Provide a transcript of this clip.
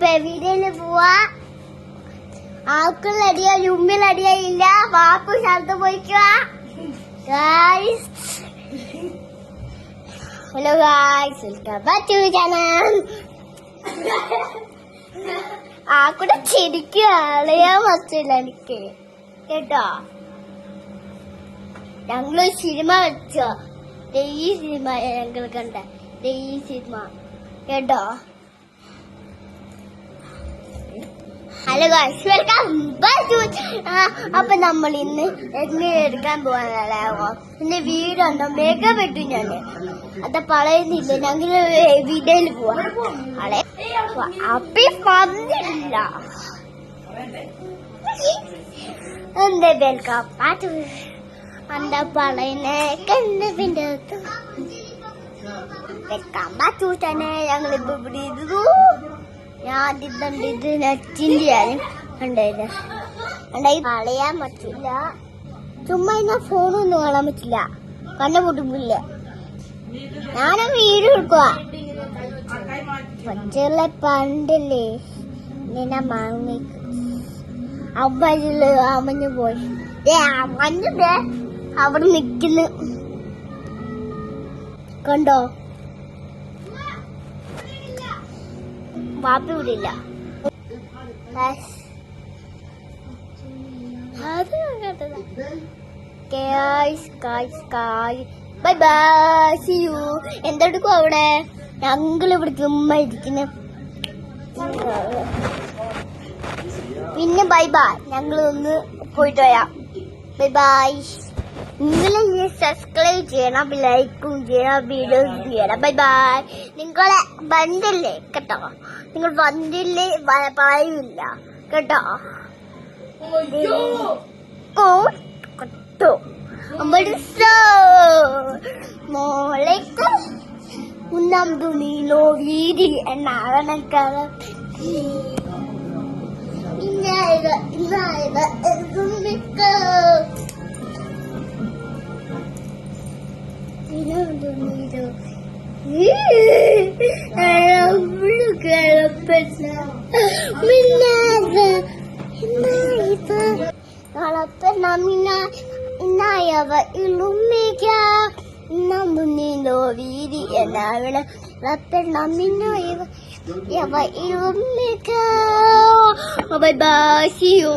വീടില് പോവാ. ആൾക്കുള്ളടിയോ ഉമ്മിലടിയോ ഇല്ല. വാക്കു സ്ഥലത്ത് പോയിക്കുക. Hello guys, welcome back to channel. ആ കൂടെ ശരിക്കും അറിയാൻ പറ്റില്ല എനിക്ക് കേട്ടോ. ഞങ്ങള് സിനിമ വെച്ചോ, ഈ സിനിമ ഞങ്ങൾ കണ്ട ഈ സിനിമ കേട്ടോ. Hello guys, welcome back to. അപ്പൊ നമ്മൾ ഇന്ന് എങ്ങനെ എടുക്കാൻ പോവാനോ എന്റെ വീടുണ്ടോ മേക്കപ്പ് ഇട്ടു ഞാൻ. അത് പറയുന്നില്ല, ഞങ്ങള് വീഡിയോയിൽ പോവാ. അപ്പൊ വന്നില്ല എന്റെ വെൽക്കം ബാക്ക്. എന്താ പറയുന്നേ കണ്ട് പിന്നെ വെൽക്കം ബാക്ക് ടു തന്നെ. ഞങ്ങളിപ്പോ ഇവിടെ ഇരുന്നു. ഞാൻ ഇത് നെറ്റിന്റെ ഉണ്ടായില്ല, കളയാൻ പറ്റില്ല. ചുമ്മാ ഇന്ന ഫോണൊന്നും കാണാൻ പറ്റില്ല, കണ്ണ പൊട്ടുമ്പില്ല. ഞാനും വീഡിയോ എടുക്കുക. പച്ചുള്ള പണ്ടല്ലേ ഇങ്ങനെ മാങ്ങ അവല് അമഞ്ഞു പോയി. അവഞ്ഞേ അവിടെ നിക്കുന്നു കണ്ടോ. വാപ്പി വിടില്ല. Bye bye, see you. എന്തെടുക്കും അവിടെ? ഞങ്ങളിവിടെ ചുമ്മാ ഇരിക്കുന്നു. പിന്നെ ബൈ ബൈ, ഞങ്ങളൊന്ന് പോയിട്ട് വരാം. Bye bye. നിങ്ങൾ സബ്സ്ക്രൈബ് ചെയ്യണം, ലൈക്കും ചെയ്യണം, വീഡിയോസ് ചെയ്യണം. Bye bye. നിങ്ങളെ ബന്ധല്ലേ കേട്ടോ, നിങ്ങൾ ബന്ധില്ലേ പറയൂല കേട്ടോ. കേട്ടോ മോളേക്ക് ഒന്നാം തുണിയിലോ വീതി എന്നാണ് വീതി എന്നാണ് ബൈ ബൈ, see you.